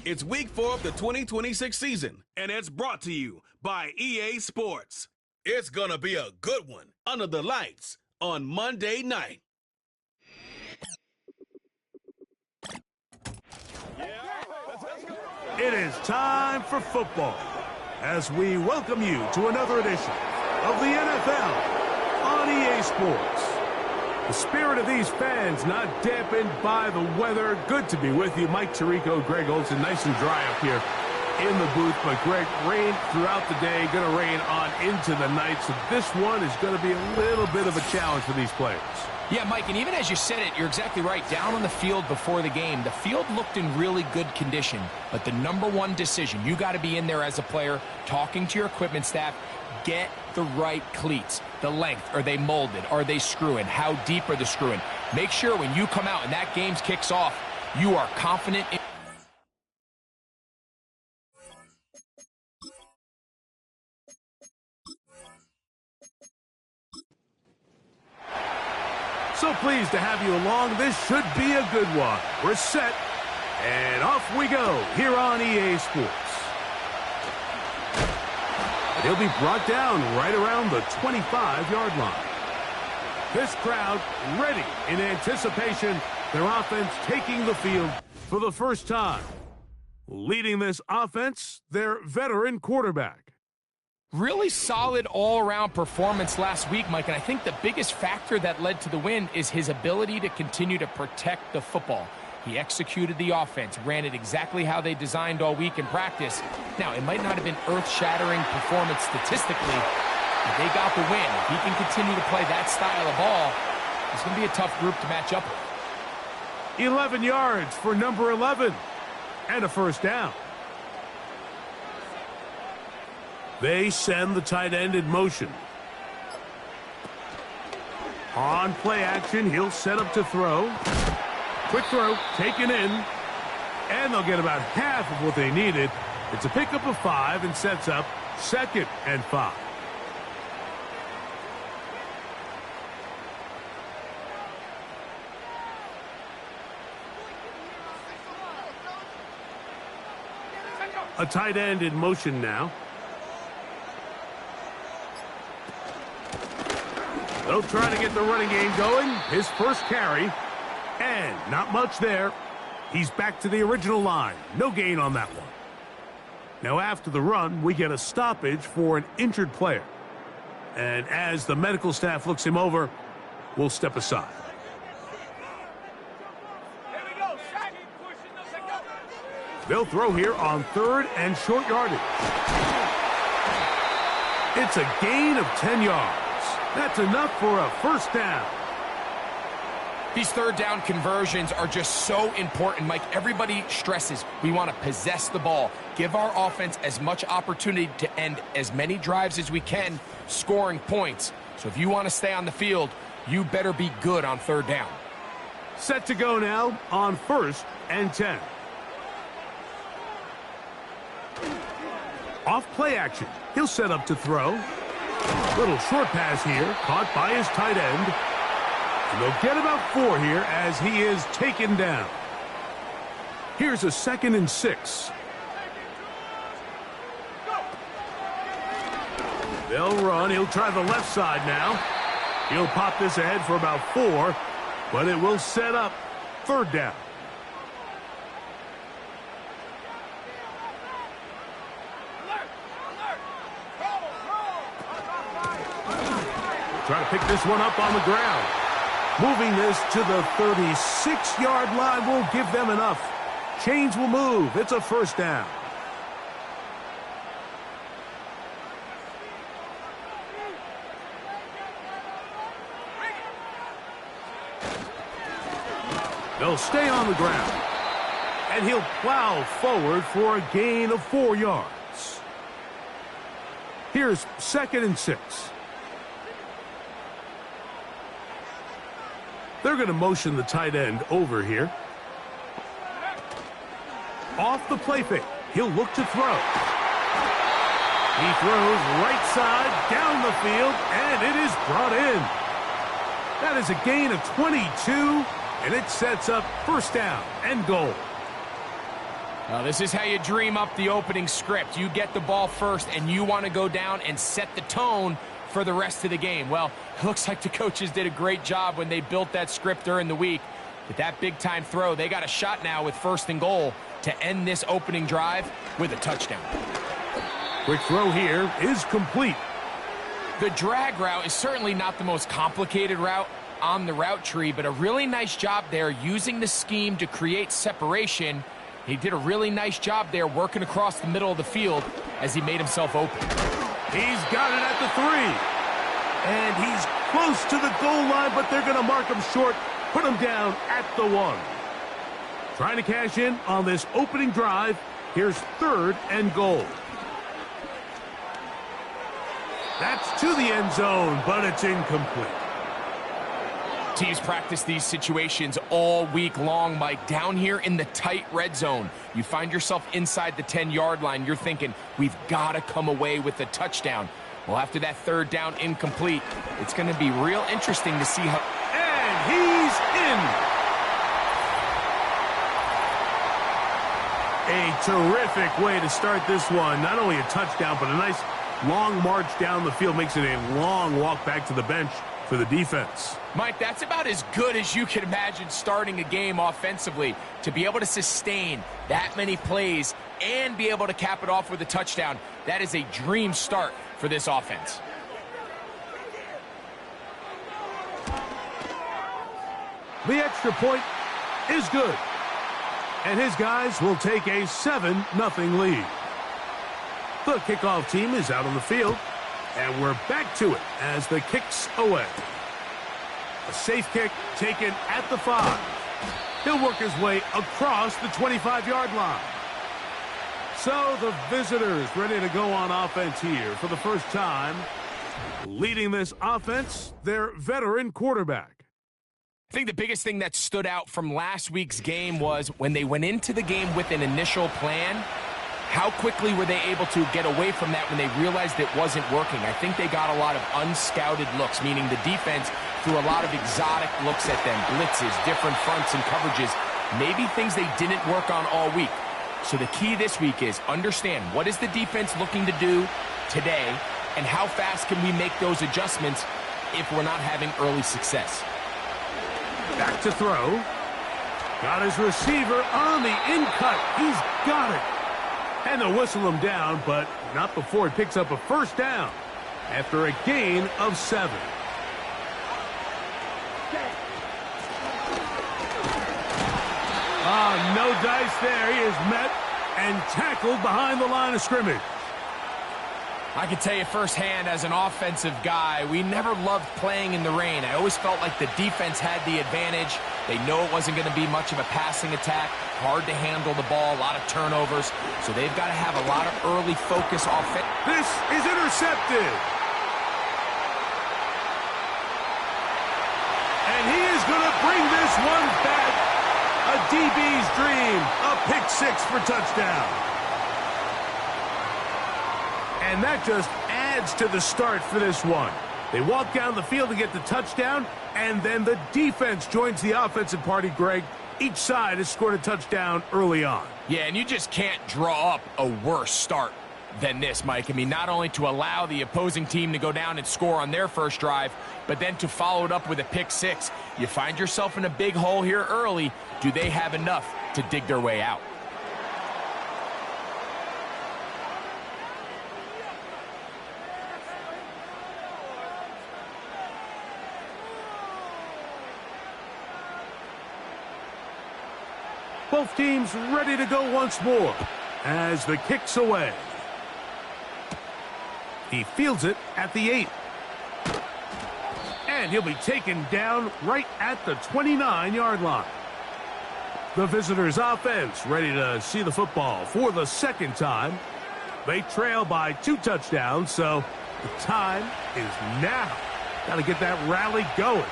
It's week 4 of the 2026 season, and it's brought to you by EA Sports. It's gonna be a good one under the lights on Monday night. It is time for football as we welcome you to another edition of the NFL on EA Sports. The spirit of these fans not dampened by the weather. Good to be with you. Mike Tirico, Greg Olson, nice and dry up here in the booth. But Greg, rain throughout the day, going to rain on into the night. So this one is going to be a little bit of a challenge for these players. Yeah, Mike, and even as you said it, you're exactly right. Down on the field before the game, the field looked in really good condition. But the number one decision, you got to be in there as a player, talking to your equipment staff, get the right cleats. The length, are they molded? Are they screwing? How deep are they screwing? Make sure when you come out and that game kicks off, you are confident in... So pleased to have you along. This should be a good one. We're set, and off we go here on EA Sports. He'll be brought down right around the 25-yard line. This crowd ready in anticipation. Their offense taking the field for the first time. Leading this offense, their veteran quarterback. Really solid all-around performance last week, Mike, and I think the biggest factor that led to the win is his ability to continue to protect the football. He executed the offense, ran it exactly how they designed all week in practice. Now, it might not have been earth-shattering performance statistically, but they got the win. If he can continue to play that style of ball, it's going to be a tough group to match up with. 11 yards for number 11, and a first down. They send the tight end in motion. On play action, he'll set up to throw. Quick throw, taken in, and they'll get about half of what they needed. It's a pickup of 5 and sets up 2nd and 5. A tight end in motion now. They'll try to get the running game going. His first carry. And not much there. He's back to the original line. No gain on that one. Now after the run, we get a stoppage for an injured player. And as the medical staff looks him over, we'll step aside. They'll throw here on 3rd and short yardage. It's a gain of 10 yards. That's enough for a first down. These third down conversions are just so important, Mike. Everybody stresses we want to possess the ball, give our offense as much opportunity to end as many drives as we can, scoring points. So if you want to stay on the field, you better be good on 3rd down. Set to go now on 1st and 10. Off play action. He'll set up to throw. Little short pass here, caught by his tight end. And they'll get about 4 here as he is taken down. Here's a 2nd and 6. They'll run. He'll try the left side now. He'll pop this ahead for about 4, but it will set up 3rd down. Try to pick this one up on the ground. Moving this to the 36-yard line will give them enough. Chains will move. It's a first down. They'll stay on the ground. And he'll plow forward for a gain of 4 yards. Here's 2nd and 6. They're going to motion the tight end over here. Off the play fake. He'll look to throw. He throws right side down the field, and it is brought in. That is a gain of 22, and it sets up first down and goal. Well, this is how you dream up the opening script. You get the ball first, and you want to go down and set the tone for the rest of the game. Well, it looks like the coaches did a great job when they built that script during the week. With that big-time throw, they got a shot now with 1st and goal to end this opening drive with a touchdown. Quick throw here is complete. The drag route is certainly not the most complicated route on the route tree, but a really nice job there using the scheme to create separation. He did a really nice job there working across the middle of the field as he made himself open. He's got it at the 3. And he's close to the goal line, but they're going to mark him short, put him down at the 1. Trying to cash in on this opening drive. Here's 3rd and goal. That's to the end zone, but it's incomplete. Teams practice these situations all week long, Mike. Down here in the tight red zone, you find yourself inside the 10-yard line. You're thinking, we've got to come away with a touchdown. Well, after that 3rd down incomplete, it's going to be real interesting to see how... And he's in. A terrific way to start this one. Not only a touchdown, but a nice long march down the field. Makes it a long walk back to the bench for the defense. Mike, that's about as good as you can imagine starting a game offensively. To be able to sustain that many plays and be able to cap it off with a touchdown, that is a dream start for this offense. The extra point is good. And his guys will take a 7-0 lead. The kickoff team is out on the field. And we're back to it as the kick's away. A safe kick taken at the 5. He'll work his way across the 25-yard line. So the visitors ready to go on offense here for the first time. Leading this offense, their veteran quarterback. I think the biggest thing that stood out from last week's game was when they went into the game with an initial plan, how quickly were they able to get away from that when they realized it wasn't working? I think they got a lot of unscouted looks, meaning the defense threw a lot of exotic looks at them, blitzes, different fronts and coverages, maybe things they didn't work on all week. So the key this week is understand what is the defense looking to do today and how fast can we make those adjustments if we're not having early success. Back to throw. Got his receiver on the in-cut. He's got it. And they'll whistle him down, but not before he picks up a 1st down after a gain of 7. No dice there. He is met and tackled behind the line of scrimmage. I can tell you firsthand as an offensive guy, we never loved playing in the rain. I always felt like the defense had the advantage. They know it wasn't going to be much of a passing attack, hard to handle the ball, a lot of turnovers. So they've got to have a lot of early focus offense. This is intercepted. And he is going to bring this one back. A DB's dream, a pick 6 for touchdown. And that just adds to the start for this one. They walk down the field to get the touchdown, and then the defense joins the offensive party, Greg. Each side has scored a touchdown early on. Yeah, and you just can't draw up a worse start than this, Mike. I mean, not only to allow the opposing team to go down and score on their first drive, but then to follow it up with a pick 6. You find yourself in a big hole here early. Do they have enough to dig their way out? Both teams ready to go once more as the kick's away. He fields it at the 8. And he'll be taken down right at the 29-yard line. The visitors' offense ready to see the football for the 2nd time. They trail by 2 touchdowns, so the time is now. Got to get that rally going.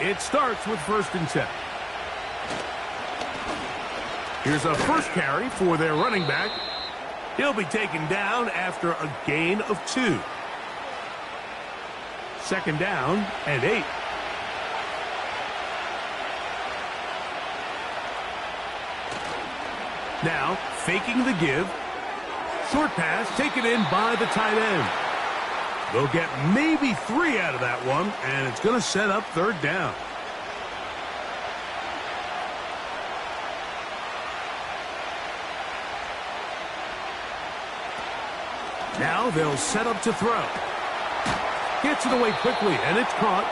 It starts with 1st and 10. Here's a first carry for their running back. He'll be taken down after a gain of 2. 2nd down and 8. Now, faking the give. Short pass taken in by the tight end. They'll get maybe 3 out of that one, and it's going to set up third down. Now they'll set up to throw. Gets it away quickly, and it's caught.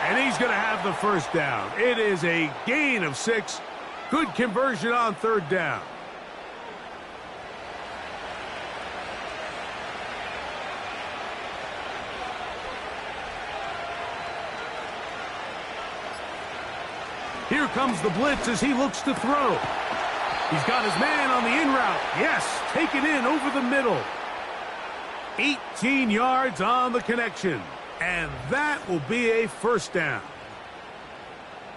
And he's going to have the first down. It is a gain of 6. Good conversion on third down. Here comes the blitz as he looks to throw. He's got his man on the in route. Yes, taken in over the middle. 18 yards on the connection. And that will be a first down.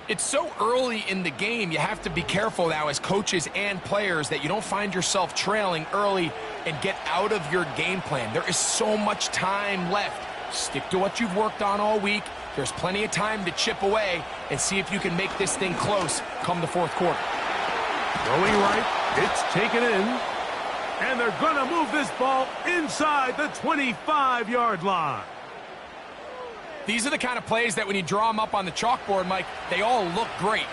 It's so early in the game, you have to be careful now as coaches and players that you don't find yourself trailing early and get out of your game plan. There is so much time left. Stick to what you've worked on all week. There's plenty of time to chip away and see if you can make this thing close come the fourth quarter. Going right, it's taken in. And they're going to move this ball inside the 25-yard line. These are the kind of plays that when you draw them up on the chalkboard, Mike, they all look great.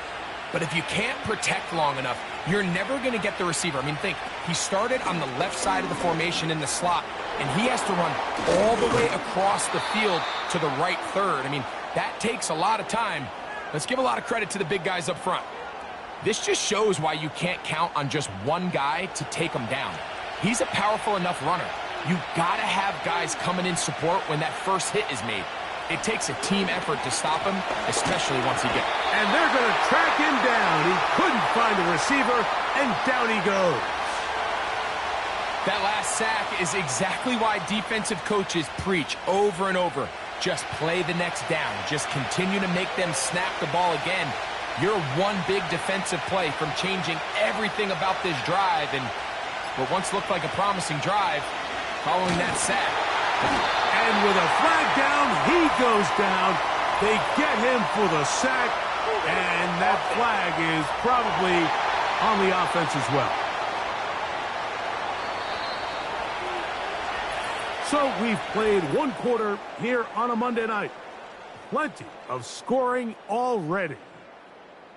But if you can't protect long enough, you're never going to get the receiver. I mean, think, he started on the left side of the formation in the slot, and he has to run all the way across the field to the right third. I mean, that takes a lot of time. Let's give a lot of credit to the big guys up front. This just shows why you can't count on just one guy to take him down. He's a powerful enough runner. You've got to have guys coming in support when that first hit is made. It takes a team effort to stop him, especially once he gets it. And they're going to track him down. He couldn't find a receiver, and down he goes. That last sack is exactly why defensive coaches preach over and over. Just play the next down. Just continue to make them snap the ball again. You're one big defensive play from changing everything about this drive, and what once looked like a promising drive following that sack. And with a flag down, he goes down. They get him for the sack, and that flag is probably on the offense as well. So we've played one quarter here on a Monday night. Plenty of scoring already.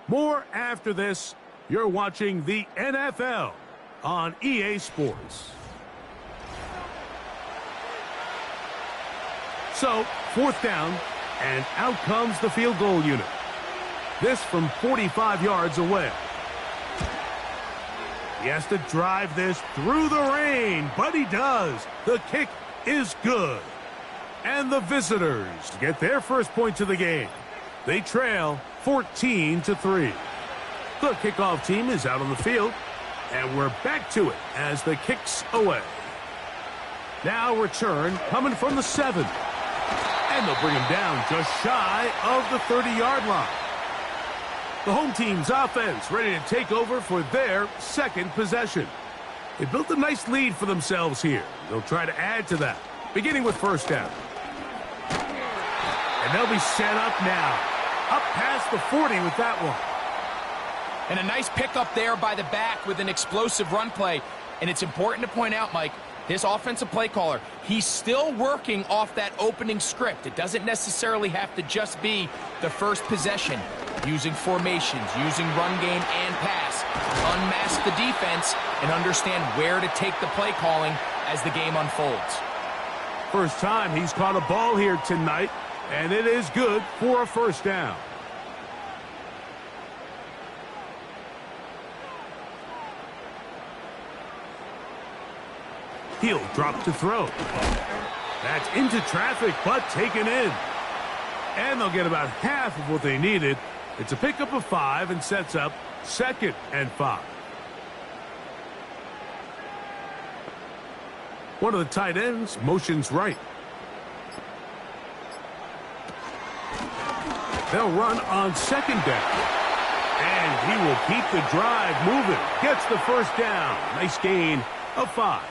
More after this. You're watching the NFL on EA Sports. So, fourth down, and out comes the field goal unit. This from 45 yards away. He has to drive this through the rain, but he does. The kick is good. And the visitors get their first points of the game. They trail 14-3. The kickoff team is out on the field, and we're back to it as the kick's away. Now return coming from the 7. And they'll bring him down just shy of the 30-yard line. The home team's offense ready to take over for their second possession. They built a nice lead for themselves here. They'll try to add to that, beginning with first down. And they'll be set up now. Up past the 40 with that one. And a nice pickup there by the back with an explosive run play. And it's important to point out, Mike, this offensive play caller, he's still working off that opening script. It doesn't necessarily have to just be the first possession. Using formations, using run game and pass. Unmask the defense and understand where to take the play calling as the game unfolds. First time he's caught a ball here tonight, and it is good for a first down. He'll drop to throw. That's into traffic, but taken in. And they'll get about half of what they needed. It's a pickup of 5 and sets up 2nd and 5. One of the tight ends motions right. They'll run on second down. And he will keep the drive moving. Gets the first down. Nice gain of 5.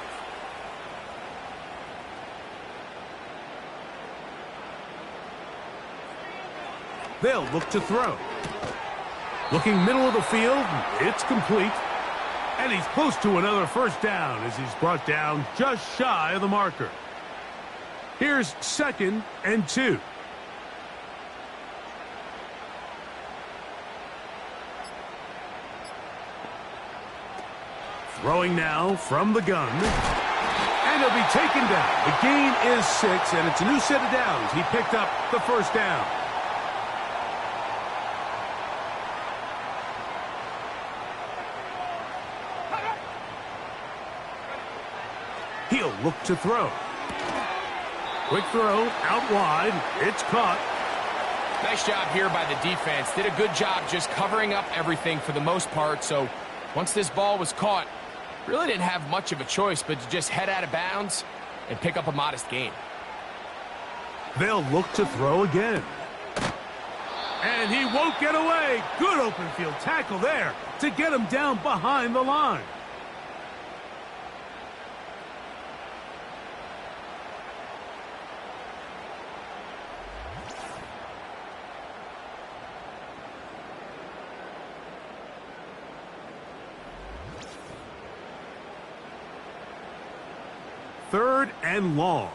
They'll look to throw. Looking middle of the field, it's complete. And he's close to another first down as he's brought down just shy of the marker. Here's 2nd and 2. Throwing now from the gun. And he'll be taken down. The gain is 6, and it's a new set of downs. He picked up the first down. He'll look to throw. Quick throw, out wide. It's caught. Nice job here by the defense. Did a good job just covering up everything for the most part. So once this ball was caught, really didn't have much of a choice but to just head out of bounds and pick up a modest gain. They'll look to throw again. And he won't get away. Good open field tackle there to get him down behind the line. Third and long.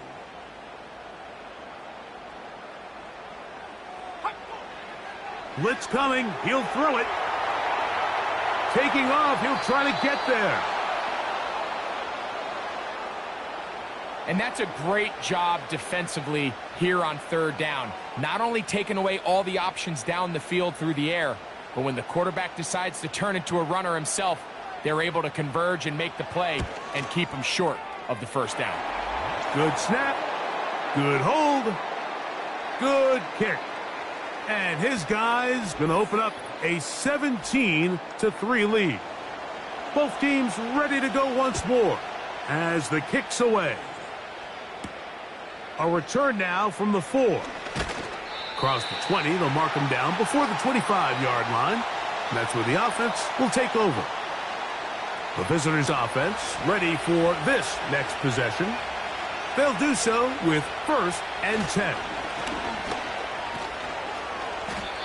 Blitz coming. He'll throw it. Taking off. He'll try to get there. And that's a great job defensively here on 3rd down. Not only taking away all the options down the field through the air, but when the quarterback decides to turn into a runner himself, they're able to converge and make the play and keep him short of the first down. Good snap. Good hold. Good kick. And his guy's going to open up a 17-3 lead. Both teams ready to go once more as the kick's away. A return now from the 4. Across the 20, they'll mark him down before the 25-yard line. And that's where the offense will take over. The visitors' offense ready for this next possession. They'll do so with 1st and 10.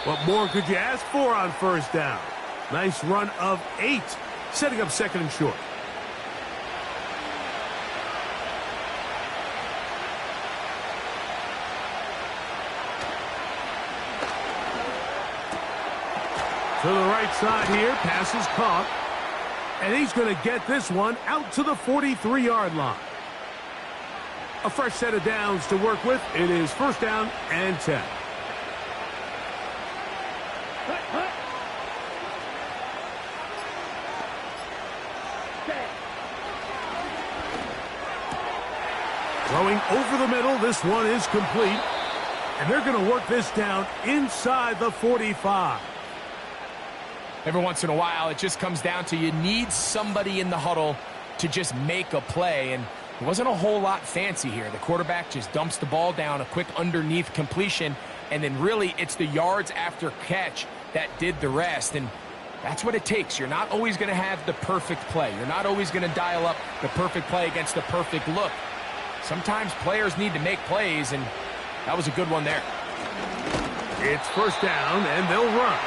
What more could you ask for on 1st down? Nice run of 8, setting up 2nd and short. To the right side here, pass is caught. And he's going to get this one out to the 43-yard line. A fresh set of downs to work with. It is 1st down and 10. Throwing over the middle. This one is complete. And they're going to work this down inside the 45. Every once in a while, it just comes down to you need somebody in the huddle to just make a play. And it wasn't a whole lot fancy here. The quarterback just dumps the ball down, a quick underneath completion, and then really it's the yards after catch that did the rest. And that's what it takes. You're not always going to have the perfect play. You're not always going to dial up the perfect play against the perfect look. Sometimes players need to make plays, and that was a good one there. It's 1st down, and they'll run.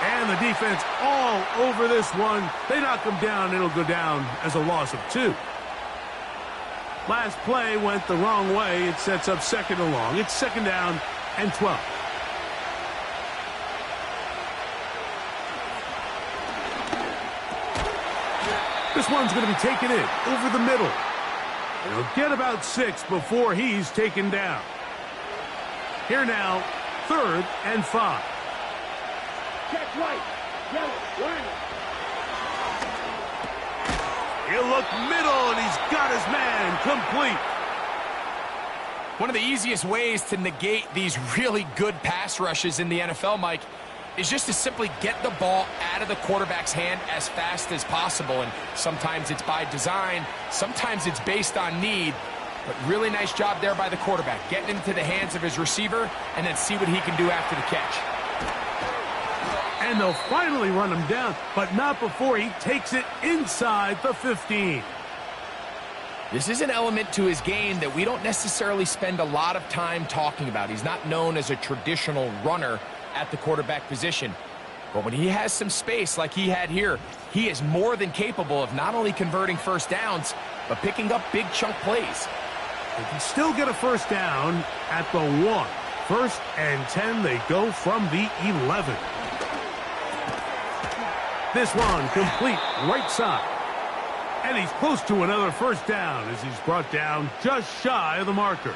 And the defense all over this one. They knock him down. It'll go down as a loss of 2. Last play went the wrong way. It sets up 2nd and long. It's 2nd down and 12. This one's going to be taken in over the middle. And he'll get about 6 before he's taken down. Here now, 3rd and 5. Check right. Yellow. Line. He'll look middle, and he's got his man complete. One of the easiest ways to negate these really good pass rushes in the NFL, Mike, is just to simply get the ball out of the quarterback's hand as fast as possible. And sometimes it's by design, sometimes it's based on need. But really nice job there by the quarterback, getting into the hands of his receiver and then see what he can do after the catch. And they'll finally run him down, but not before he takes it inside the 15. This is an element to his game that we don't necessarily spend a lot of time talking about. He's not known as a traditional runner at the quarterback position. But when he has some space like he had here, he is more than capable of not only converting first downs, but picking up big chunk plays. They can still get a first down at the 1. 1st and 10, they go from the 11. This one complete right side. And he's close to another first down as he's brought down just shy of the marker.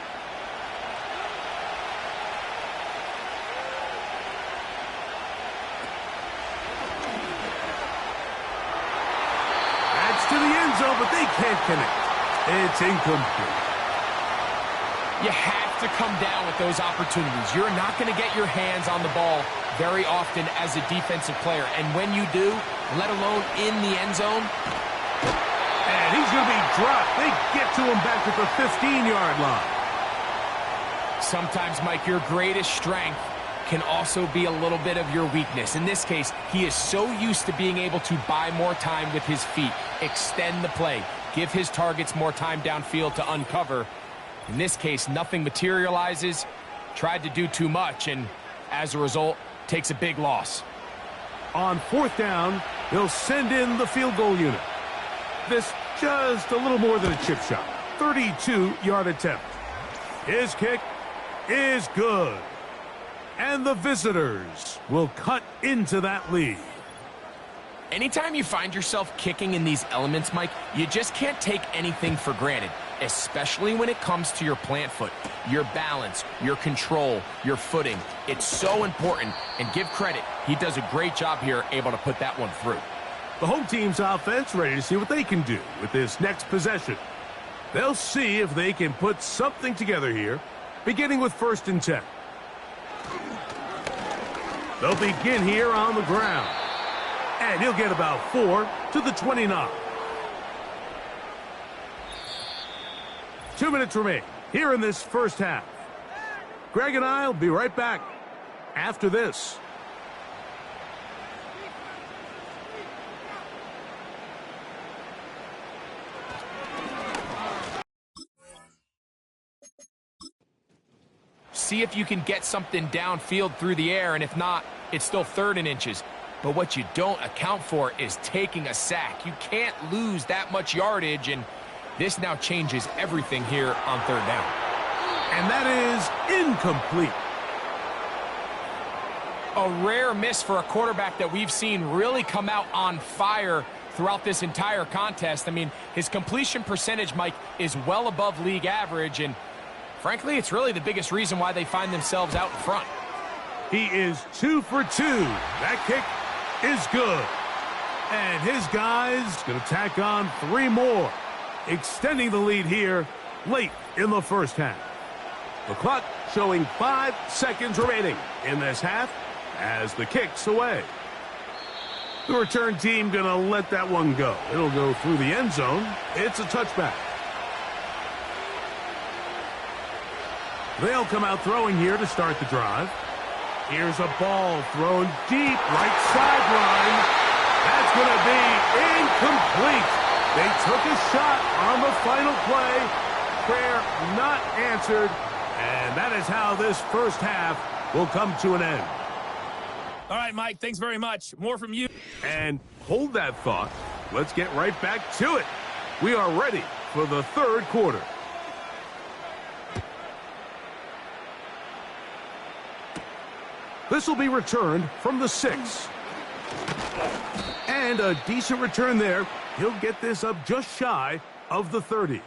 That's to the end zone, but they can't connect. It's incomplete. You have to come down with those opportunities. You're not going to get your hands on the ball very often as a defensive player. And when you do, let alone in the end zone. And he's going to be dropped. They get to him back at the 15-yard line. Sometimes, Mike, your greatest strength can also be a little bit of your weakness. In this case, he is so used to being able to buy more time with his feet, extend the play, give his targets more time downfield to uncover. In this case, nothing materializes, tried to do too much, and as a result, takes a big loss. On 4th down, they'll send in the field goal unit. This just a little more than a chip shot. 32-yard attempt. His kick is good. And the visitors will cut into that lead. Anytime you find yourself kicking in these elements, Mike, you just can't take anything for granted, especially when it comes to your plant foot, your balance, your control, your footing. It's so important, and give credit, he does a great job here able to put that one through. The home team's offense ready to see what they can do with this next possession. They'll see if they can put something together here, beginning with 1st and 10. They'll begin here on the ground. And he'll get about 4 to the 29. 2 minutes remain here in this first half. Greg and I will be right back after this. See if you can get something downfield through the air, and if not, it's still 3rd and inches. But what you don't account for is taking a sack. You can't lose that much yardage, and this now changes everything here on 3rd down. And that is incomplete. A rare miss for a quarterback that we've seen really come out on fire throughout this entire contest. I mean, his completion percentage, Mike, is well above league average, and frankly, it's really the biggest reason why they find themselves out in front. He is 2 for 2. That kick is good. And his guys going to tack on 3 more, extending the lead here late in the first half. The clock showing 5 seconds remaining in this half as the kick's away. The return team going to let that one go. It'll go through the end zone. It's a touchback. They'll come out throwing here to start the drive. Here's a ball thrown deep right sideline. That's going to be incomplete. They took a shot on the final play. Prayer not answered. And that is how this first half will come to an end. All right, Mike, thanks very much. More from you. And hold that thought. Let's get right back to it. We are ready for the 3rd quarter. This will be returned from the 6. And a decent return there. He'll get this up just shy of the 30.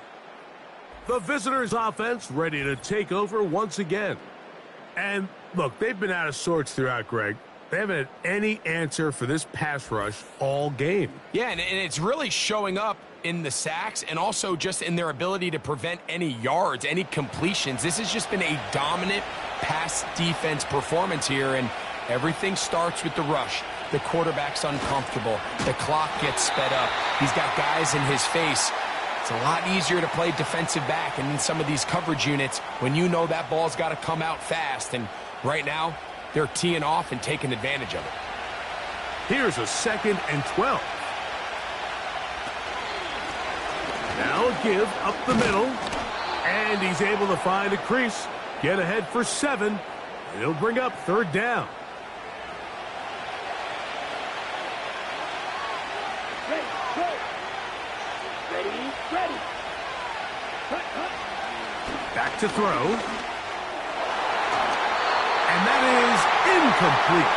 The visitors' offense ready to take over once again. And look, they've been out of sorts throughout, Greg. They haven't had any answer for this pass rush all game. Yeah, and it's really showing up in the sacks and also just in their ability to prevent any yards, any completions. This has just been a dominant pass defense performance here, and everything starts with the rush. The quarterback's uncomfortable. The clock gets sped up. He's got guys in his face. It's a lot easier to play defensive back and in some of these coverage units when you know that ball's got to come out fast, and right now they're teeing off and taking advantage of it. Here's a 2nd and 12. Now a give up the middle, and he's able to find a crease, get ahead for 7, and he'll bring up 3rd down. Ready. Cut, cut. Back to throw. And that is incomplete.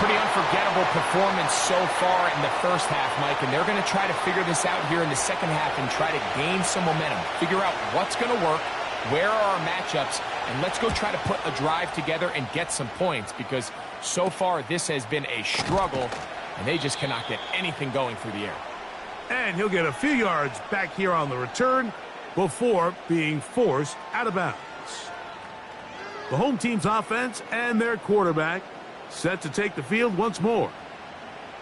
Pretty unforgettable performance so far in the first half, Mike, and they're going to try to figure this out here in the second half and try to gain some momentum, figure out what's going to work, where are our matchups, and let's go try to put a drive together and get some points, because so far this has been a struggle, and they just cannot get anything going through the air. And he'll get a few yards back here on the return before being forced out of bounds. The home team's offense and their quarterback set to take the field once more.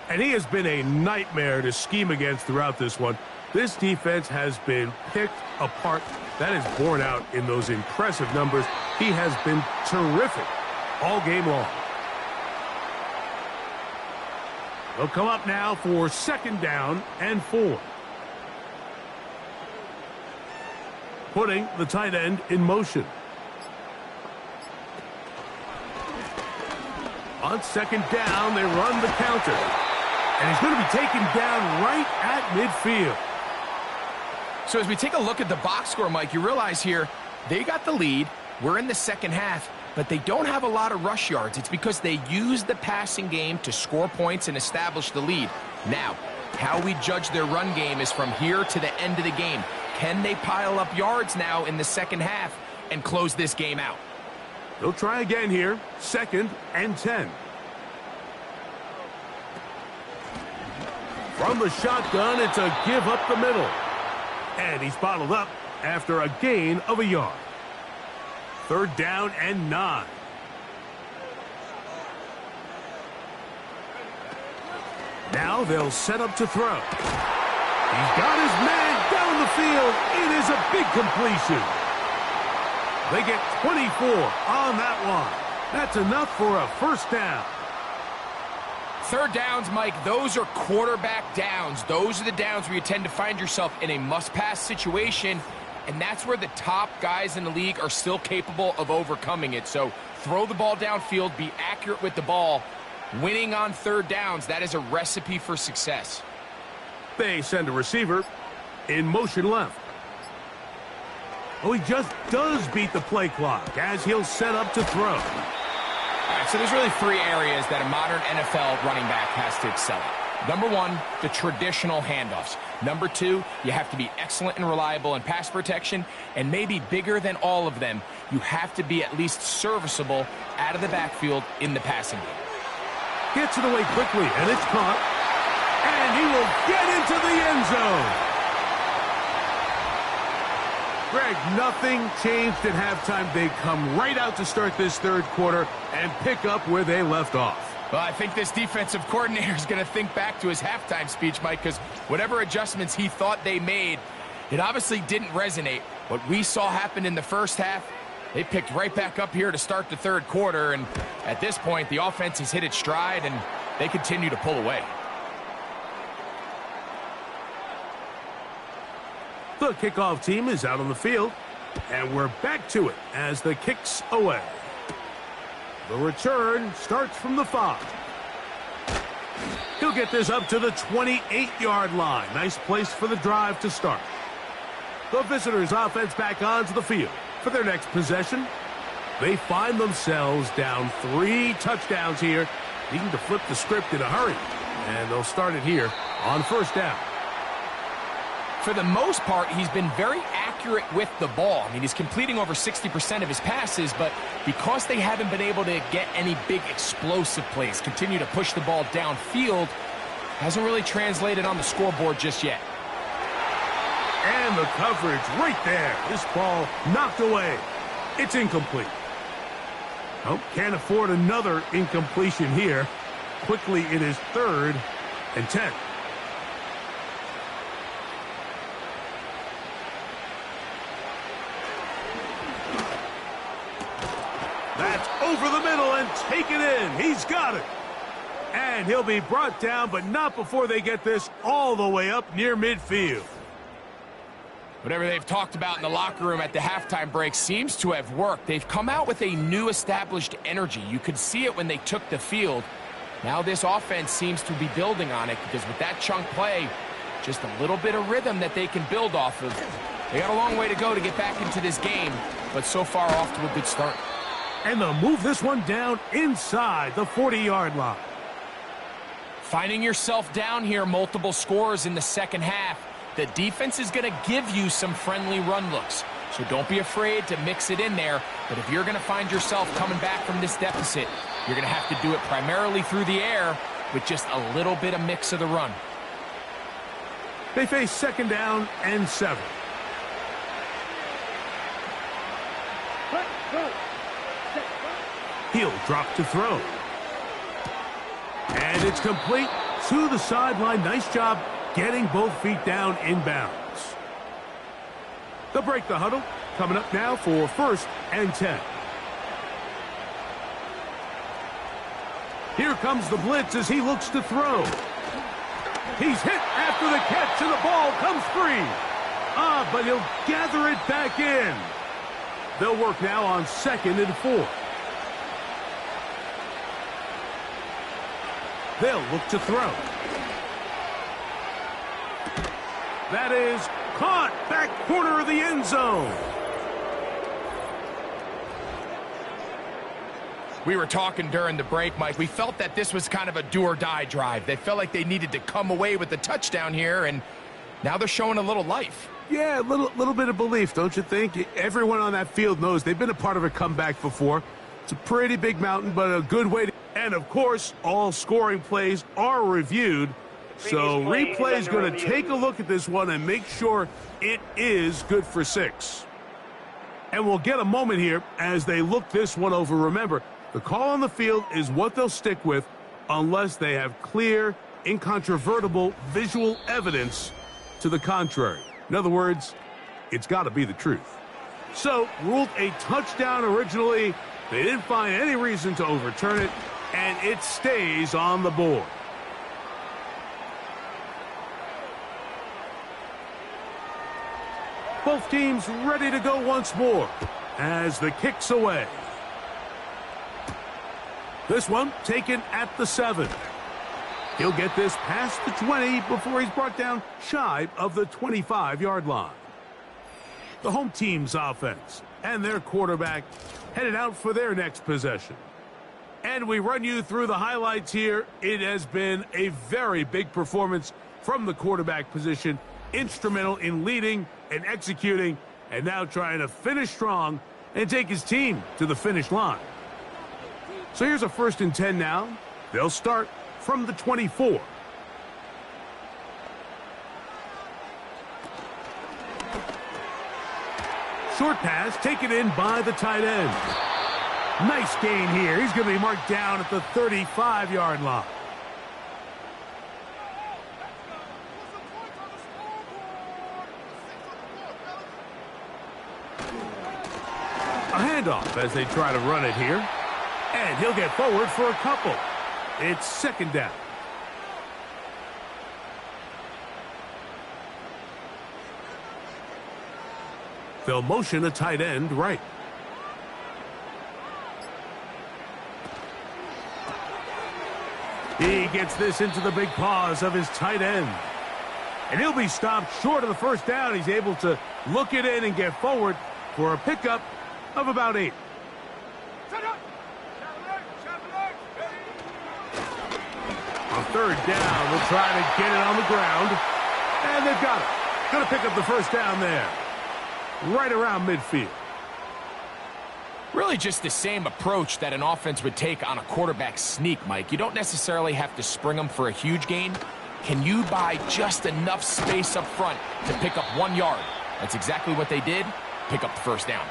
And he has been a nightmare to scheme against throughout this one. This defense has been picked apart. That is borne out in those impressive numbers. He has been terrific all game long. They'll come up now for 2nd down and 4. Putting the tight end in motion. On 2nd down, they run the counter. And he's going to be taken down right at midfield. So as we take a look at the box score, Mike, you realize here they got the lead. We're in the second half, but they don't have a lot of rush yards. It's because they use the passing game to score points and establish the lead. Now, how we judge their run game is from here to the end of the game. Can they pile up yards now in the second half and close this game out? They'll try again here. 2nd and 10. From the shotgun, it's a give up the middle. And he's bottled up after a gain of a yard. 3rd down and 9. Now they'll set up to throw. He's got his man down the field. It is a big completion. They get 24 on that one. That's enough for a 1st down. 3rd downs, Mike, those are quarterback downs. Those are the downs where you tend to find yourself in a must-pass situation, and that's where the top guys in the league are still capable of overcoming it. So throw the ball downfield, be accurate with the ball. Winning on 3rd downs, that is a recipe for success. They send a receiver in motion left. Oh, he just does beat the play clock as he'll set up to throw. All right, so there's really 3 areas that a modern NFL running back has to excel at. Number 1, the traditional handoffs. Number 2, you have to be excellent and reliable in pass protection. And maybe bigger than all of them, you have to be at least serviceable out of the backfield in the passing game. Gets it away quickly, and it's caught. And he will get into the end zone. Greg, nothing changed at halftime. They come right out to start this 3rd quarter and pick up where they left off. Well, I think this defensive coordinator is going to think back to his halftime speech, Mike, because whatever adjustments he thought they made, it obviously didn't resonate. What we saw happen in the first half, they picked right back up here to start the 3rd quarter, and at this point, the offense has hit its stride, and they continue to pull away. The kickoff team is out on the field, and we're back to it as the kick's away. The return starts from the 5. He'll get this up to the 28-yard line. Nice place for the drive to start. The visitors' offense back onto the field for their next possession. They find themselves down 3 touchdowns here, needing to flip the script in a hurry. And they'll start it here on 1st down. For the most part, he's been very accurate with the ball. I mean, he's completing over 60% of his passes, but because they haven't been able to get any big explosive plays, continue to push the ball downfield, hasn't really translated on the scoreboard just yet. And the coverage right there. This ball knocked away. It's incomplete. Oh, can't afford another incompletion here. Quickly, it is 3rd and 10. That's over the middle and taken in. He's got it. And he'll be brought down, but not before they get this all the way up near midfield. Whatever they've talked about in the locker room at the halftime break seems to have worked. They've come out with a new established energy. You could see it when they took the field. Now this offense seems to be building on it, because with that chunk play, Just a little bit of rhythm that they can build off of. They got a long way to go to get back into this game, but so far off to a good start. And they'll move this one down inside the 40-yard line. Finding yourself down here, multiple scores in the second half. The defense is going to give you some friendly run looks, so don't be afraid to mix it in there. But if you're going to find yourself coming back from this deficit, you're going to have to do it primarily through the air with just a little bit of mix of the run. They face 2nd down and 7. He'll drop to throw. And it's complete to the sideline. Nice job getting both feet down inbounds. They'll break the huddle. Coming up now for 1st and 10. Here comes the blitz as he looks to throw. He's hit after the catch, and the ball comes free. But he'll gather it back in. They'll work now on 2nd and 4. They'll look to throw. That is caught back corner of the end zone. We were talking during the break, Mike. We felt that this was kind of a do-or-die drive. They felt like they needed to come away with the touchdown here, and now they're showing a little life. Yeah, a little bit of belief, don't you think? Everyone on that field knows they've been a part of a comeback before. It's a pretty big mountain, but a good way to... And, of course, all scoring plays are reviewed. So replay is going to take a look at this one and make sure it is good for 6. And we'll get a moment here as they look this one over. Remember, the call on the field is what they'll stick with unless they have clear, incontrovertible visual evidence to the contrary. In other words, it's got to be the truth. So, ruled a touchdown originally. They didn't find any reason to overturn it, and it stays on the board. Both teams ready to go once more as the kick's away. This one taken at the 7. He'll get this past the 20 before he's brought down shy of the 25-yard line. The home team's offense and their quarterback headed out for their next possession. And we run you through the highlights here. It has been a very big performance from the quarterback position, instrumental in leading and executing, and now trying to finish strong and take his team to the finish line. So here's a 1st and 10 now. They'll start from the 24. Short pass taken in by the tight end. Nice gain here. He's going to be marked down at the 35-yard line. A handoff as they try to run it here. And he'll get forward for a couple. It's 2nd down. They'll motion a tight end right. He gets this into the big paws of his tight end. And he'll be stopped short of the 1st down. He's able to look it in and get forward for a pickup of about 8. On 3rd down, we'll try to get it on the ground. And they've got it. Going to pick up the 1st down there. Right around midfield. Really just the same approach that an offense would take on a quarterback sneak, Mike. You don't necessarily have to spring them for a huge gain. Can you buy just enough space up front to pick up 1 yard? That's exactly what they did. Pick up the 1st down.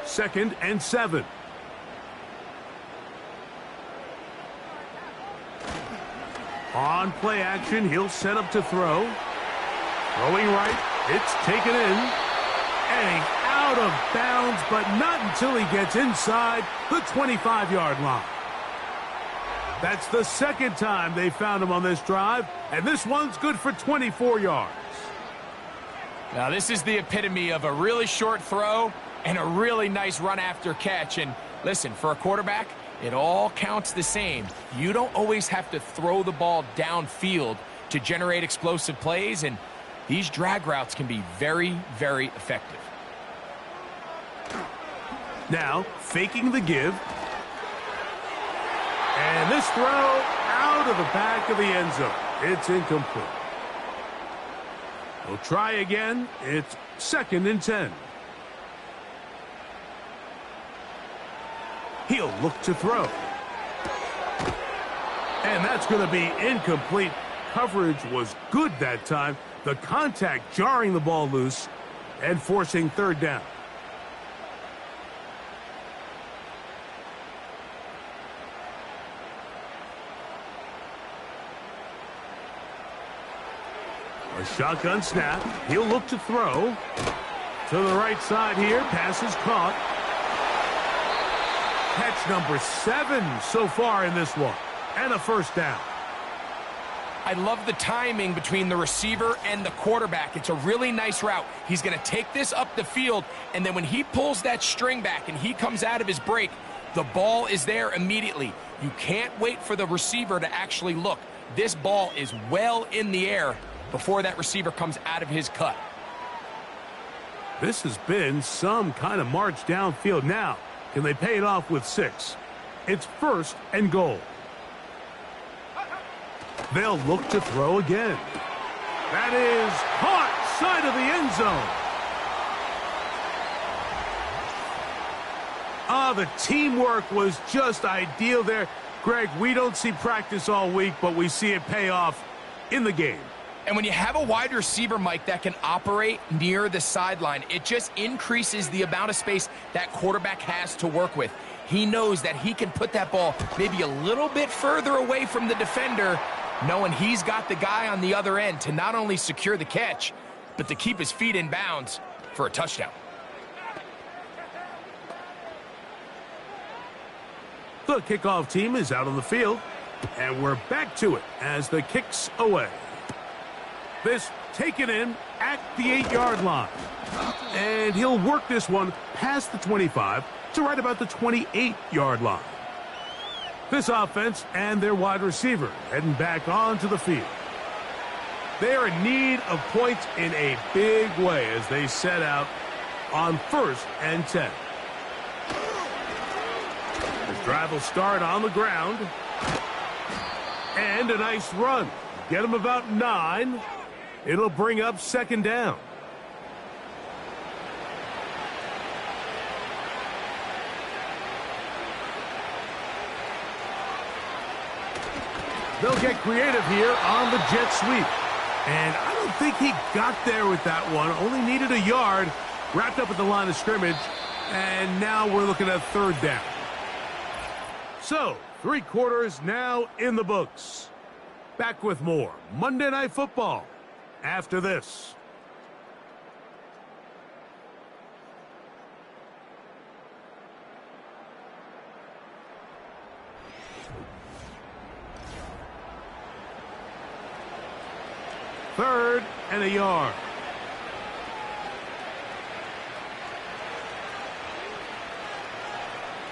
2nd and 7. On play action, he'll set up to throw. Throwing right, it's taken in. And he's out of bounds, but not until he gets inside the 25-yard line. That's the 2nd time they found him on this drive, and this one's good for 24 yards. Now, this is the epitome of a really short throw and a really nice run after catch. And listen, for a quarterback, It all counts the same. You don't always have to throw the ball downfield to generate explosive plays, and these drag routes can be very, very effective. Now, faking the give. And this throw out of the back of the end zone. It's incomplete. They'll try again. It's 2nd and 10. He'll look to throw. And that's going to be incomplete. Coverage was good that time. The contact jarring the ball loose and forcing 3rd down. A shotgun snap. He'll look to throw. To the right side here. Pass is caught. Catch number 7 so far in this one. And a 1st down. I love the timing between the receiver and the quarterback. It's a really nice route. He's going to take this up the field, and then when he pulls that string back and he comes out of his break, the ball is there immediately. You can't wait for the receiver to actually look. This ball is well in the air before that receiver comes out of his cut. This has been some kind of march downfield. Now, can they pay it off with 6? It's 1st and goal. They'll look to throw again. That is caught side of the end zone. The teamwork was just ideal there. Greg, we don't see practice all week, but we see it pay off in the game. And when you have a wide receiver, Mike, that can operate near the sideline, it just increases the amount of space that quarterback has to work with. He knows that he can put that ball maybe a little bit further away from the defender, knowing he's got the guy on the other end to not only secure the catch, but to keep his feet in bounds for a touchdown. The kickoff team is out on the field, and we're back to it as the kick's away. This taken in at the 8-yard line. And he'll work this one past the 25 to right about the 28-yard line. This offense and their wide receiver heading back onto the field. They are in need of points in a big way as they set out on 1st and 10. This drive will start on the ground. And a nice run. Get them about 9. It'll bring up 2nd down. They'll get creative here on the jet sweep. And I don't think he got there with that one. Only needed a yard. Wrapped up at the line of scrimmage. And now we're looking at 3rd down. So, 3 quarters now in the books. Back with more Monday Night Football after this. Third and a yard.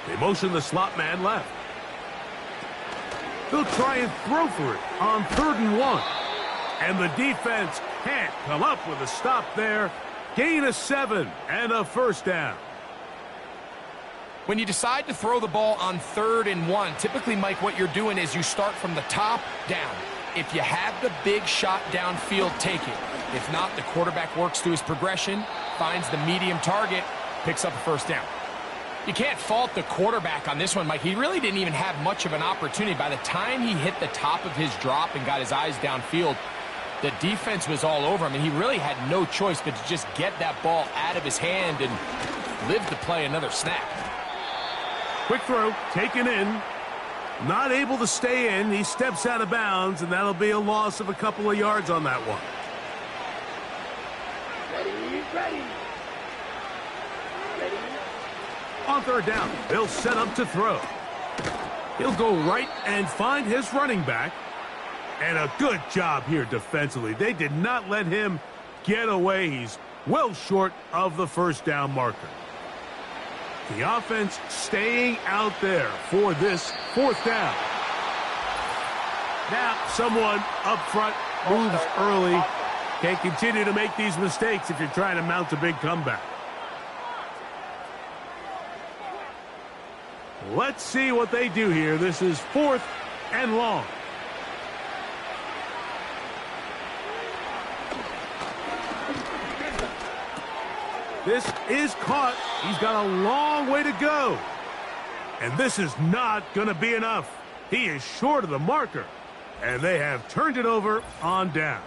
They motion the slot man left. They'll try and throw for it on 3rd and 1. And the defense can't come up with a stop there. Gain of 7 and a 1st down. When you decide to throw the ball on 3rd and 1, typically, Mike, what you're doing is you start from the top down. If you have the big shot downfield, take it. If not, the quarterback works through his progression, finds the medium target, picks up a 1st down. You can't fault the quarterback on this one, Mike. He really didn't even have much of an opportunity. By the time he hit the top of his drop and got his eyes downfield, the defense was all over him, and he really had no choice but to just get that ball out of his hand and live to play another snap. Quick throw, taken in. Not able to stay in. He steps out of bounds, and that'll be a loss of a couple of yards on that one. Ready. On 3rd down, they'll set up to throw. He'll go right and find his running back. And a good job here defensively. They did not let him get away. He's well short of the 1st down marker. The offense staying out there for this fourth down. Now someone up front moves early. Can't continue to make these mistakes if you're trying to mount a big comeback. Let's see what they do here. This is 4th and long. This is caught. He's got a long way to go. And this is not going to be enough. He is short of the marker. And they have turned it over on downs.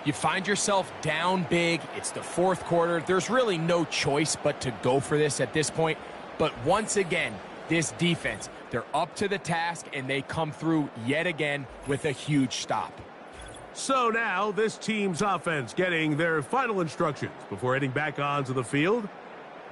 You find yourself down big. It's the 4th quarter. There's really no choice but to go for this at this point. But once again, this defense, they're up to the task, and they come through yet again with a huge stop. So now this team's offense getting their final instructions before heading back onto the field.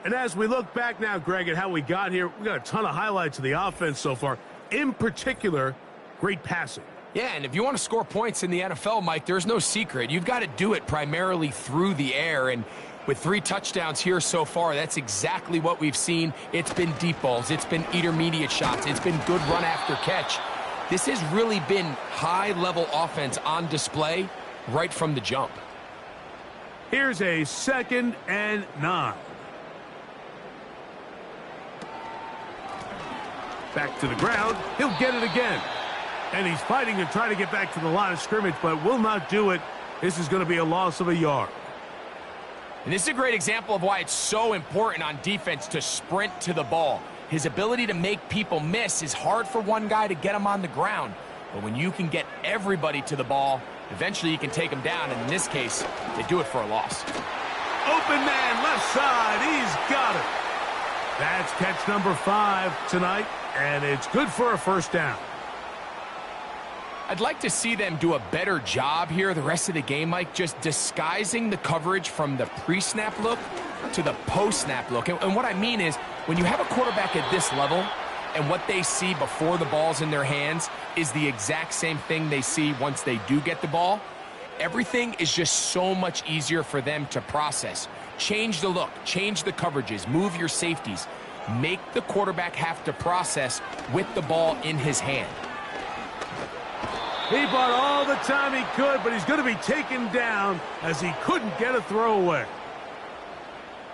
And as we look back now, Greg, at how we got here, we got a ton of highlights of the offense so far. In particular, great passing. Yeah, and if you want to score points in the NFL, Mike, there's no secret. You've got to do it primarily through the air, and with 3 touchdowns here so far, that's exactly what we've seen. It's been deep balls. It's been intermediate shots. It's been good run after catch. This has really been high-level offense on display right from the jump. Here's a 2nd and 9. Back to the ground. He'll get it again. And he's fighting to try to get back to the line of scrimmage, but will not do it. This is going to be a loss of a yard. And this is a great example of why it's so important on defense to sprint to the ball. His ability to make people miss is hard for one guy to get him on the ground. But when you can get everybody to the ball, eventually you can take them down. And in this case, they do it for a loss. Open man, left side. He's got it. That's catch number 5 tonight, and it's good for a first down. I'd like to see them do a better job here the rest of the game, Mike, just disguising the coverage from the pre-snap look to the post-snap look. And what I mean is, when you have a quarterback at this level and what they see before the ball's in their hands is the exact same thing they see once they do get the ball, everything is just so much easier for them to process. Change the look, change the coverages, move your safeties. Make the quarterback have to process with the ball in his hand. He bought all the time he could, but he's going to be taken down as he couldn't get a throwaway.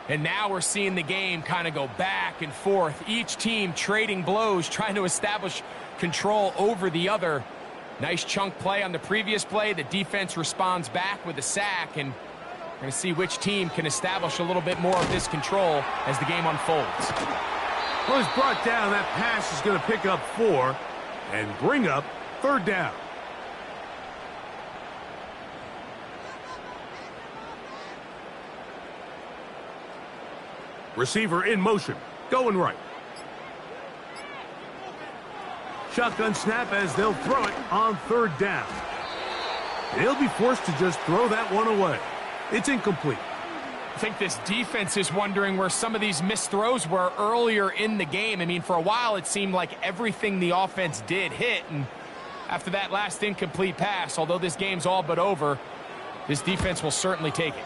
And now we're seeing the game kind of go back and forth. Each team trading blows, trying to establish control over the other. Nice chunk play on the previous play. The defense responds back with a sack, and we're going to see which team can establish a little bit more of this control as the game unfolds. Well, he's brought down. That pass is going to pick up 4 and bring up 3rd down. Receiver in motion, going right. Shotgun snap as they'll throw it on 3rd down. And he'll be forced to just throw that one away. It's incomplete. I think this defense is wondering where some of these missed throws were earlier in the game. I mean, for a while it seemed like everything the offense did hit, and after that last incomplete pass, although this game's all but over, this defense will certainly take it.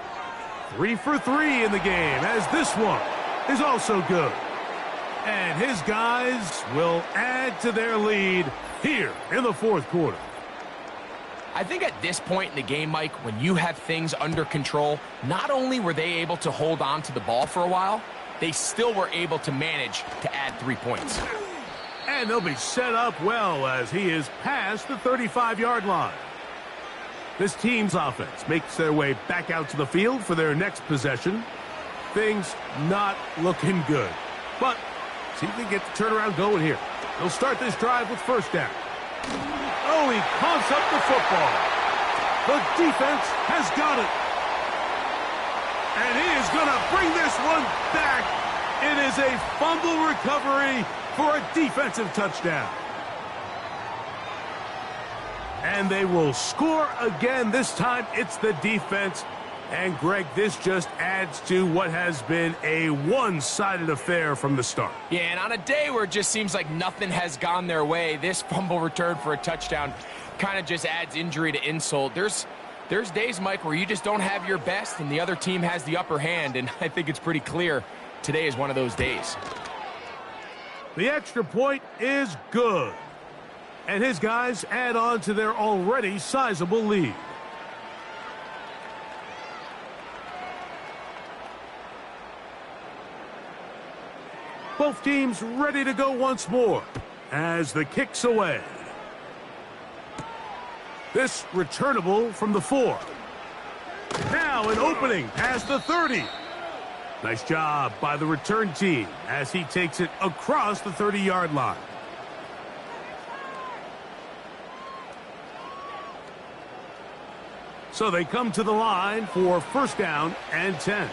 3 for 3 in the game, as this one is also good. And his guys will add to their lead here in the 4th quarter. I think at this point in the game, Mike, when you have things under control, not only were they able to hold on to the ball for a while, they still were able to manage to add 3 points. And they'll be set up well as he is past the 35-yard line. This team's offense makes their way back out to the field for their next possession. Things not looking good. But see if they get the turnaround going here. They'll start this drive with 1st down. Oh, he coughs up the football. The defense has got it. And he is going to bring this one back. It is a fumble recovery for a defensive touchdown. And they will score again. This time it's the defense. And, Greg, this just adds to what has been a one-sided affair from the start. Yeah, and on a day where it just seems like nothing has gone their way, this fumble return for a touchdown kind of just adds injury to insult. There's days, Mike, where you just don't have your best and the other team has the upper hand, and I think it's pretty clear today is one of those days. The extra point is good. And his guys add on to their already sizable lead. Both teams ready to go once more as the kick's away. This returnable from the 4. Now an opening past the 30. Nice job by the return team as he takes it across the 30-yard line. So they come to the line for first down and 10.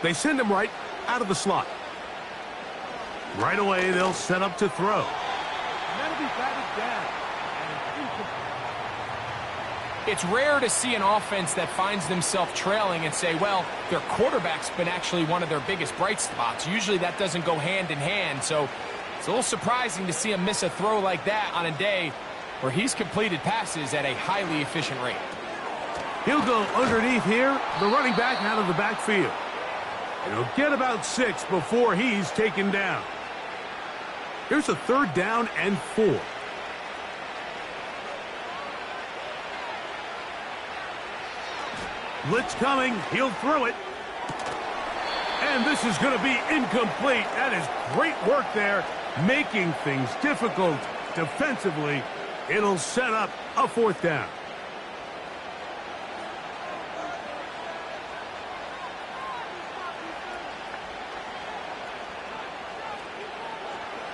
They send him right out of the slot. Right away, they'll set up to throw. And that'll be batted down. It's rare to see an offense that finds themselves trailing and say, well, their quarterback's been actually one of their biggest bright spots. Usually that doesn't go hand in hand, so it's a little surprising to see him miss a throw like that on a day where he's completed passes at a highly efficient rate. He'll go underneath here, the running back out of the backfield. And he'll get about 6 before he's taken down. Here's a third down and 4. Blitz coming. He'll throw it. And this is going to be incomplete. That is great work there, making things difficult defensively. It'll set up a fourth down.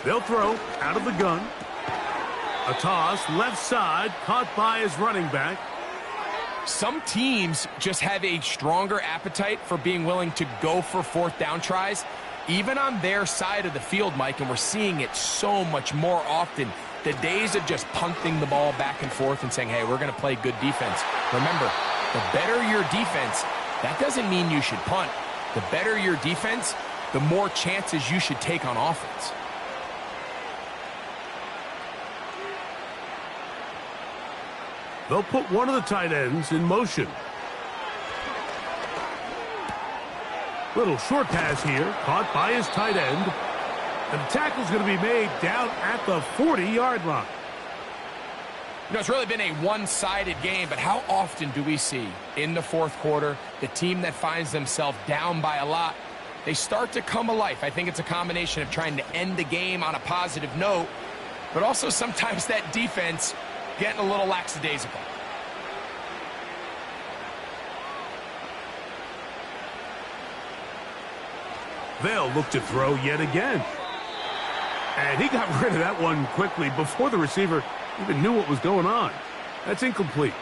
They'll throw out of the gun. A toss left side, caught by his running back. Some teams just have a stronger appetite for being willing to go for fourth down tries, even on their side of the field, Mike, and we're seeing it so much more often. The days of just punting the ball back and forth and saying, hey, we're going to play good defense. Remember, the better your defense, that doesn't mean you should punt. The better your defense, the more chances you should take on offense. They'll put one of the tight ends in motion. Little short pass here, caught by his tight end. And the tackle's going to be made down at the 40-yard line. You know, it's really been a one-sided game, but how often do we see in the fourth quarter the team that finds themselves down by a lot, they start to come alive? I think it's a combination of trying to end the game on a positive note, but also sometimes that defense getting a little lackadaisical. They'll look to throw yet again. And he got rid of that one quickly before the receiver even knew what was going on. That's incomplete.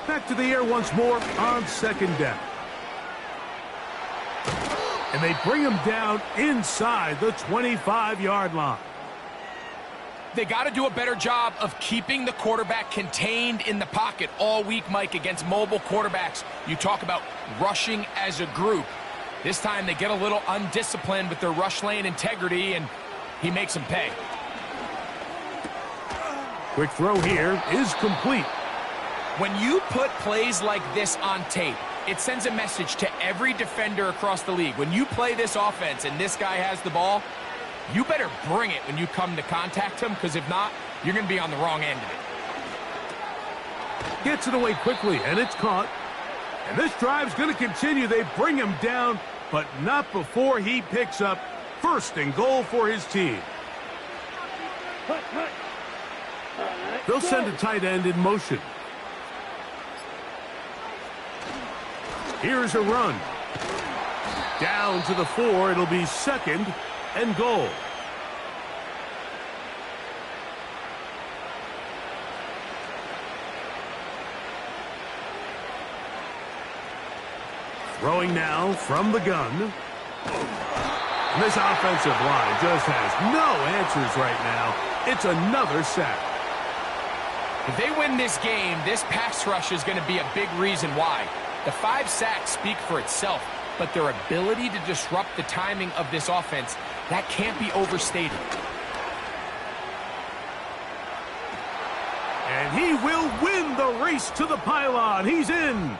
Back to the air once more on second down. And they bring him down inside the 25-yard line. They got to do a better job of keeping the quarterback contained in the pocket all week, Mike, against mobile quarterbacks. You talk about rushing as a group. This time they get a little undisciplined with their rush lane integrity, and he makes them pay. Quick throw here is complete. When you put plays like this on tape, it sends a message to every defender across the league. When you play this offense and this guy has the ball, you better bring it when you come to contact him, because if not, you're going to be on the wrong end of it. Gets it away quickly, and it's caught. And this drive's going to continue. They bring him down, but not before he picks up first and goal for his team. They'll send a tight end in motion. Here's a run. Down to the 4. It'll be second and goal. Throwing now from the gun. And this offensive line just has no answers right now. It's another sack. If they win this game, this pass rush is going to be a big reason why. The 5 sacks speak for itself, but their ability to disrupt the timing of this offense, that can't be overstated. And he will win the race to the pylon. He's in.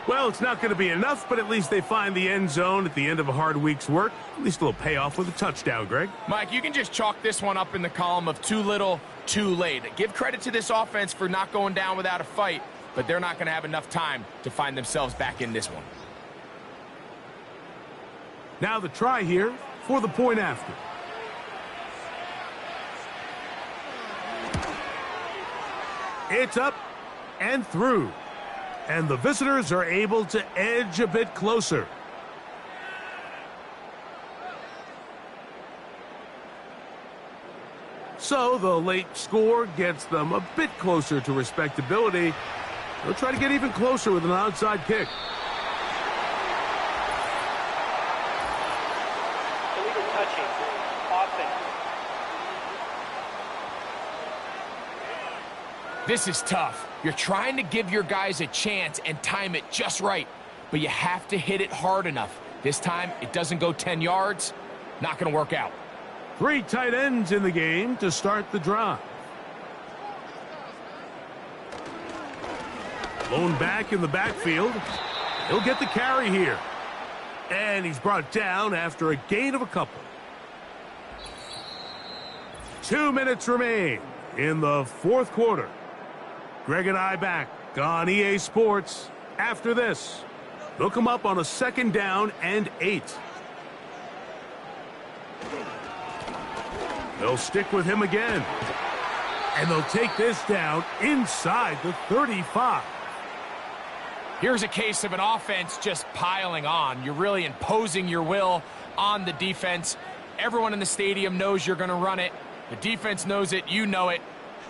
Well, it's not going to be enough, but at least they find the end zone at the end of a hard week's work. At least a little payoff with a touchdown, Greg. Mike, you can just chalk this one up in the column of too little, too late. Give credit to this offense for not going down without a fight, but they're not going to have enough time to find themselves back in this one. Now the try here for the point after. It's up and through. And the visitors are able to edge a bit closer. So the late score gets them a bit closer to respectability. They'll try to get even closer with an outside kick. Illegal touching. Offense. This is tough. You're trying to give your guys a chance and time it just right, but you have to hit it hard enough. This time, it doesn't go 10 yards. Not going to work out. 3 tight ends in the game to start the drive. Lone back in the backfield. He'll get the carry here. And he's brought down after a gain of a couple. 2 minutes remain in the fourth quarter. Greg and I back on EA Sports after this. They'll come up on a 2nd down and 8. They'll stick with him again. And they'll take this down inside the 35. Here's a case of an offense just piling on. You're really imposing your will on the defense. Everyone in the stadium knows you're going to run it. The defense knows it, you know it.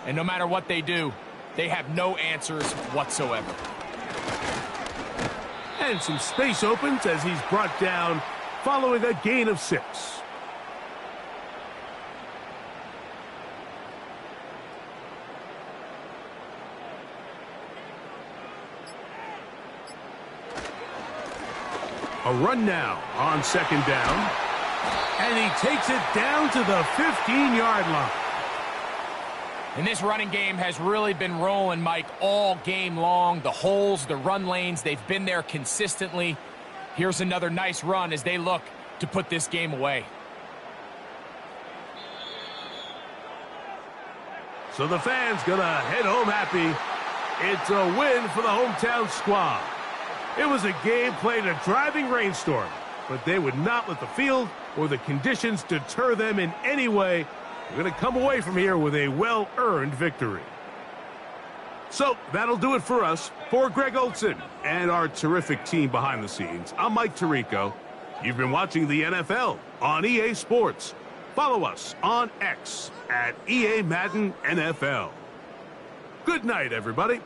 And no matter what they do, they have no answers whatsoever. And some space opens as he's brought down following a gain of 6. A run now on 2nd down. And he takes it down to the 15-yard line. And this running game has really been rolling, Mike, all game long. The holes, the run lanes, they've been there consistently. Here's another nice run as they look to put this game away. So the fans gonna head home happy. It's a win for the hometown squad. It was a game played in a driving rainstorm, but they would not let the field or the conditions deter them in any way. We're going to come away from here with a well-earned victory. So that'll do it for us. For Greg Olson and our terrific team behind the scenes, I'm Mike Tirico. You've been watching the NFL on EA Sports. Follow us on X at EA Madden NFL. Good night, everybody.